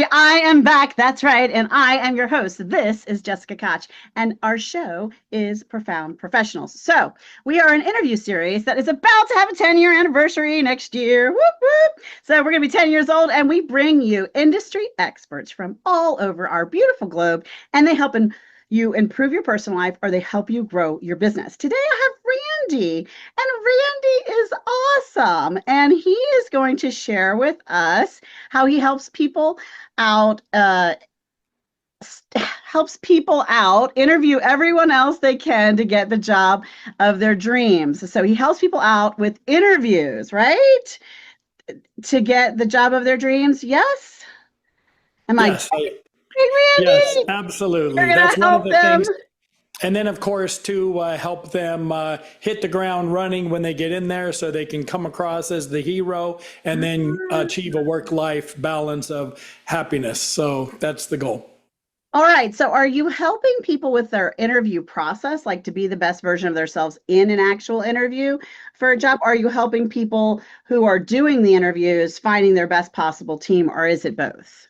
everybody. I am back. That's right. And I am your host. This is Jessica Koch, and our show is Profound Professionals. So, we are an interview series that is about to have a 10-year anniversary next year. Whoop, whoop. So, we're going to be 10 years old, and we bring you industry experts from all over our beautiful globe, and they help you improve your personal life or they help you grow your business. Today, I have Randy, and Randy is awesome, and he is going to share with us how he helps people out, interview everyone else they can to get the job of their dreams. So he helps people out with interviews, right? To get the job of their dreams. Yes? Am I Yes, right, yes, Randy? You're absolutely. going That's to one of help the them. things. And then, of course, to help them hit the ground running when they get in there so they can come across as the hero and then achieve a work-life balance of happiness. So that's the goal. All right. So are you helping people with their interview process, like to be the best version of themselves in an actual interview for a job? Are you helping people who are doing the interviews finding their best possible team, or is it both?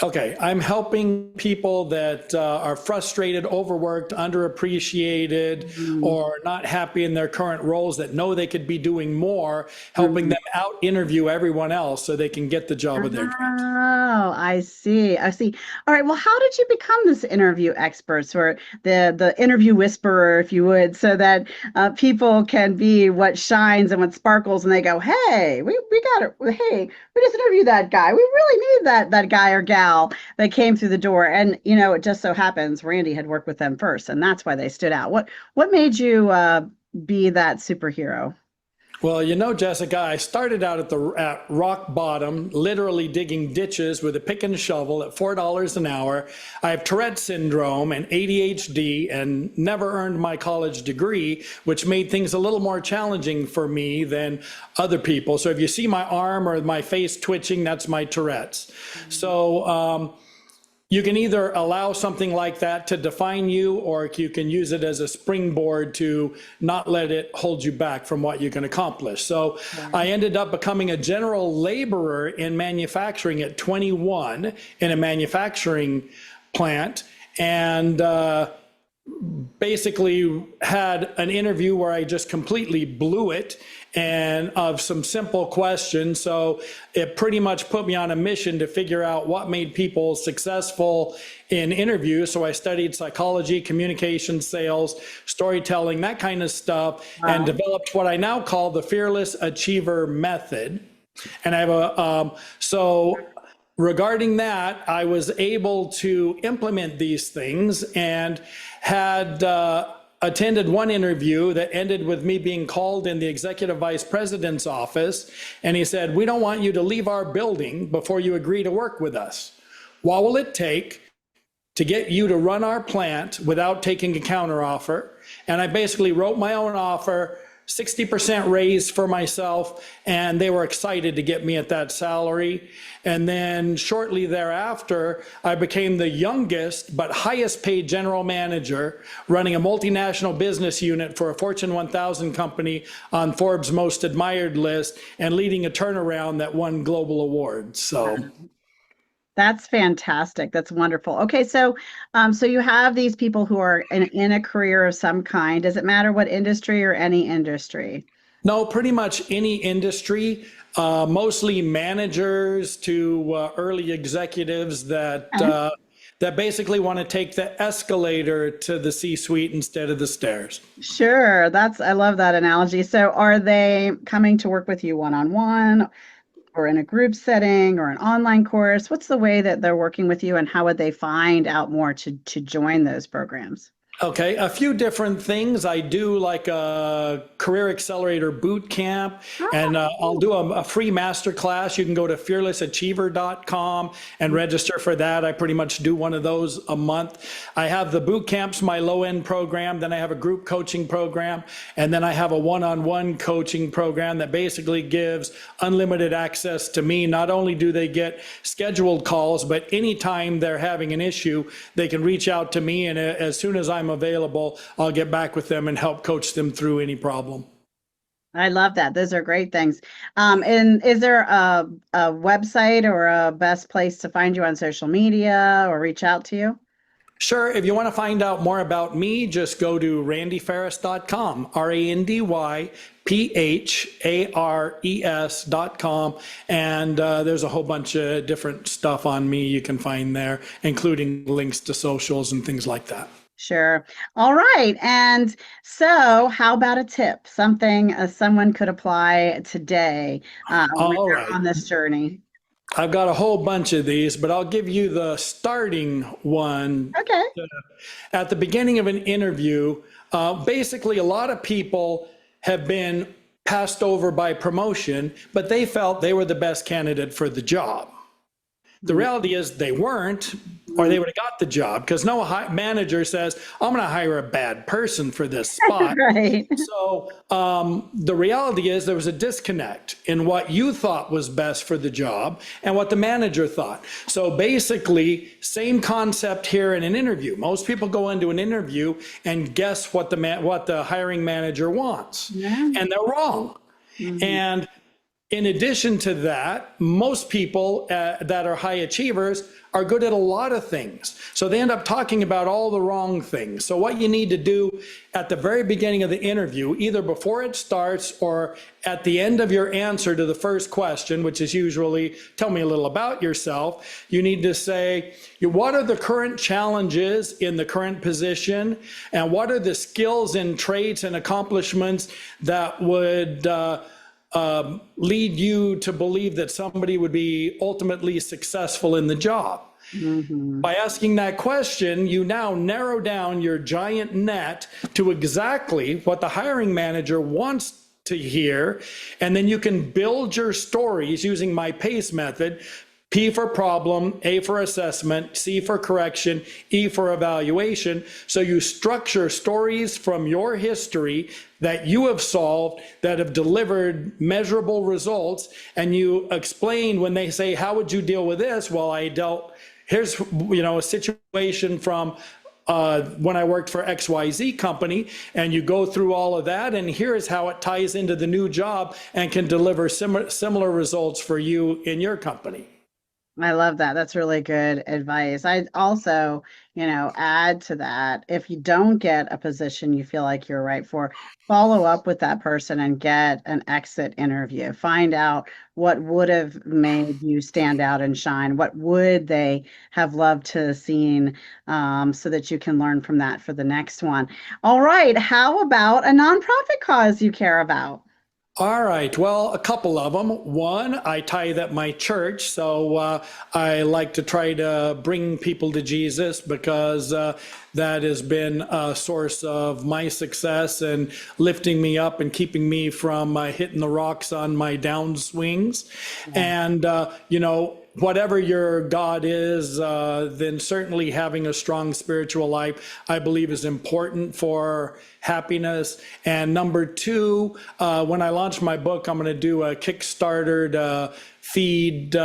Okay, I'm helping people that are frustrated, overworked, underappreciated, Mm, or not happy in their current roles that know they could be doing more, helping mhm. them out interview everyone else so they can get the job of their dreams. Oh, I see. I see. All right. Well, how did you become this interview expert or the interview whisperer, if you would, so that people can be what shines and what sparkles, and they go, "Hey, we got it. Hey, we just interviewed that guy. We really need that guy or gal that came through the door." And it just so happens Randy had worked with them first, and that's why they stood out. What made you be that superhero? Well, Jessica, I started out at rock bottom, literally digging ditches with a pick and shovel at $4 an hour. I have Tourette syndrome and ADHD and never earned my college degree, which made things a little more challenging for me than other people. So if you see my arm or my face twitching, that's my Tourette's. So, you can either allow something like that to define you, or you can use it as a springboard to not let it hold you back from what you can accomplish. So I ended up becoming a general laborer in manufacturing at 21 in a manufacturing plant. And basically had an interview where I just completely blew it and of some simple questions. So it pretty much put me on a mission to figure out what made people successful in interviews. So I studied psychology, communication, sales, storytelling, that kind of stuff, and Wow. developed what I now call the Fearless Achiever Method. And I have so regarding that, I was able to implement these things and had attended one interview that ended with me being called in the executive vice president's office. And he said, "We don't want you to leave our building before you agree to work with us. What will it take to get you to run our plant without taking a counteroffer?" And I basically wrote my own offer, 60% raise for myself, and they were excited to get me at that salary. And then shortly thereafter, I became the youngest but highest paid general manager running a multinational business unit for a Fortune 1000 company on Forbes' most admired list and leading a turnaround that won global awards. So That's fantastic. That's wonderful. Okay, so you have these people who are in a career of some kind. Does it matter what industry or any industry? no, pretty much any industry, mostly managers to early executives Okay. that basically want to take the escalator to the C-suite instead of the stairs. Sure. I love that analogy. So are they coming to work with you one-on-one or in a group setting or an online course? What's the way that they're working with you, and how would they find out more to join those programs? Okay, a few different things. I do like a career accelerator boot camp, and I'll do a free master class. You can go to fearlessachiever.com and register for that. I pretty much do one of those a month. I have the boot camps, my low end program. Then I have a group coaching program, and then I have a one-on-one coaching program that basically gives unlimited access to me. Not only do they get scheduled calls, but anytime they're having an issue, they can reach out to me, and as soon as I'm available, I'll get back with them and help coach them through any problem. I love that. Those are great things. And is there a website or a best place to find you on social media or reach out to you? Sure. If you want to find out more about me, just go to randyphares.com, RandyPhares.com. And there's a whole bunch of different stuff on me you can find there, including links to socials and things like that. Sure. All right. And so, how about a tip? Something someone could apply today when All they're right. on this journey. I've got a whole bunch of these, but I'll give you the starting one. Okay. At the beginning of an interview, basically, a lot of people have been passed over by promotion, but they felt they were the best candidate for the job. The reality is they weren't, or they would have got the job, because no manager says, I'm going to hire a bad person for this spot. Right. So the reality is there was a disconnect in what you thought was best for the job and what the manager thought. So basically, same concept here in an interview. Most people go into an interview and guess what the hiring manager wants, and they're wrong. And in addition to that, most people that are high achievers are good at a lot of things. So they end up talking about all the wrong things. So what you need to do at the very beginning of the interview, either before it starts or at the end of your answer to the first question, which is usually, tell me a little about yourself, you need to say, what are the current challenges in the current position? And what are the skills and traits and accomplishments that would lead you to believe that somebody would be ultimately successful in the job? By asking that question, you now narrow down your giant net to exactly what the hiring manager wants to hear, and then you can build your stories using my PACE method. P for problem, A for assessment, C for correction, E for evaluation. So you structure stories from your history that you have solved that have delivered measurable results, and you explain when they say, how would you deal with this? Well, here's a situation from when I worked for XYZ company, and you go through all of that, and here's how it ties into the new job and can deliver similar results for you in your company. I love that. That's really good advice. I also, add to that, if you don't get a position you feel like you're right for, follow up with that person and get an exit interview. Find out what would have made you stand out and shine. What would they have loved to have seen, so that you can learn from that for the next one. All right. How about a nonprofit cause you care about? All right. Well, a couple of them. One, I tithe at my church, so I like to try to bring people to Jesus because that has been a source of my success and lifting me up and keeping me from hitting the rocks on my downswings. And, whatever your God is, then certainly having a strong spiritual life, I believe, is important for happiness. And number two, when I launch my book, I'm going to do a Kickstarter to feed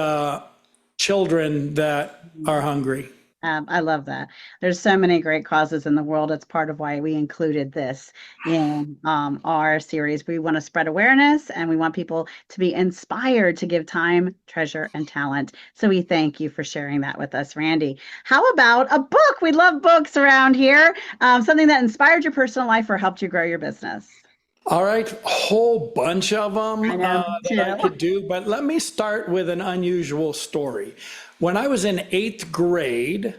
children that are hungry. I love that. There's so many great causes in the world. It's part of why we included this in our series. We want to spread awareness and we want people to be inspired to give time, treasure, and talent. So we thank you for sharing that with us, Randy. How about a book? We love books around here. Something that inspired your personal life or helped you grow your business. All right, a whole bunch of them I know, that I could do, but let me start with an unusual story. When I was in eighth grade,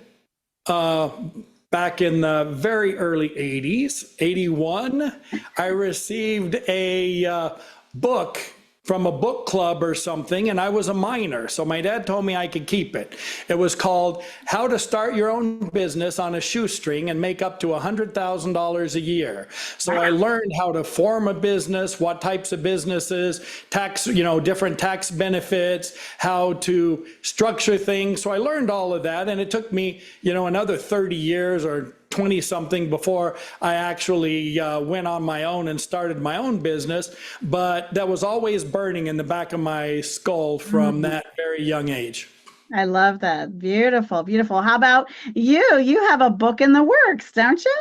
back in the very early 80s, 81, I received a book from a book club or something, and I was a minor, so my dad told me I could keep it. It was called How to Start Your Own Business on a Shoestring and Make Up to $100,000 a Year. So I learned how to form a business, what types of businesses, different tax benefits, how to structure things. So I learned all of that, and it took me, another 30 years or 20 something before I actually went on my own and started my own business. But that was always burning in the back of my skull from that very young age. I love that. Beautiful, beautiful. How about you? You have a book in the works, don't you?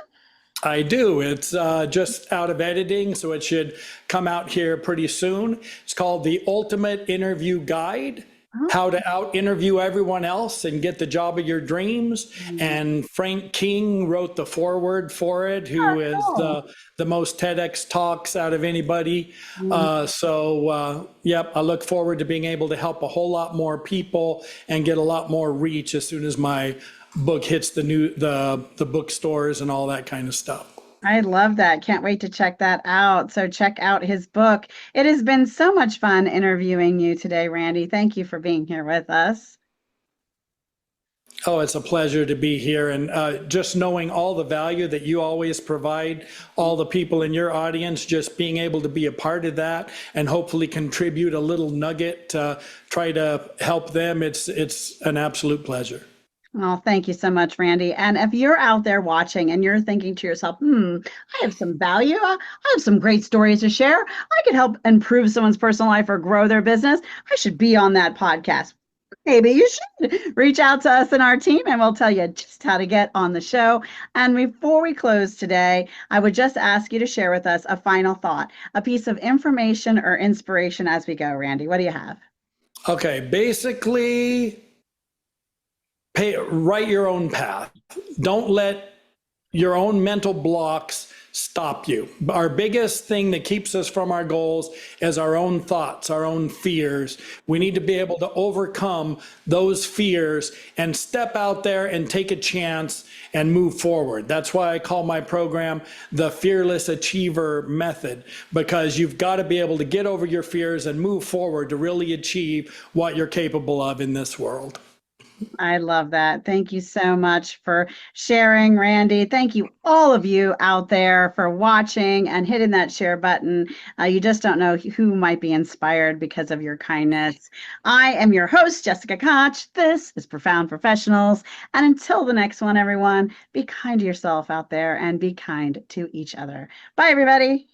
I do. It's just out of editing, so it should come out here pretty soon. It's called The Ultimate Interview Guide: How to Out Interview Everyone Else and Get the Job of Your Dreams. And Frank King wrote the foreword for it, who is the most TEDx talks out of anybody. Yep, I look forward to being able to help a whole lot more people and get a lot more reach as soon as my book hits the bookstores and all that kind of stuff. I love that. Can't wait to check that out. So check out his book. It has been so much fun interviewing you today, Randy. Thank you for being here with us. Oh, it's a pleasure to be here, and just knowing all the value that you always provide all the people in your audience, just being able to be a part of that and hopefully contribute a little nugget to try to help them. It's an absolute pleasure. Oh, thank you so much, Randy. And if you're out there watching and you're thinking to yourself, I have some value. I have some great stories to share. I could help improve someone's personal life or grow their business. I should be on that podcast. Maybe you should reach out to us and our team, and we'll tell you just how to get on the show. And before we close today, I would just ask you to share with us a final thought, a piece of information or inspiration as we go. Randy, what do you have? Okay, basically, write your own path. Don't let your own mental blocks stop you. Our biggest thing that keeps us from our goals is our own thoughts, our own fears. We need to be able to overcome those fears and step out there and take a chance and move forward. That's why I call my program the Fearless Achiever Method, because you've got to be able to get over your fears and move forward to really achieve what you're capable of in this world. I love that. Thank you so much for sharing, Randy. Thank you, all of you out there, for watching and hitting that share button. You just don't know who might be inspired because of your kindness. I am your host, Jessica Koch. This is Profound Professionals. And until the next one, everyone, be kind to yourself out there and be kind to each other. Bye, everybody.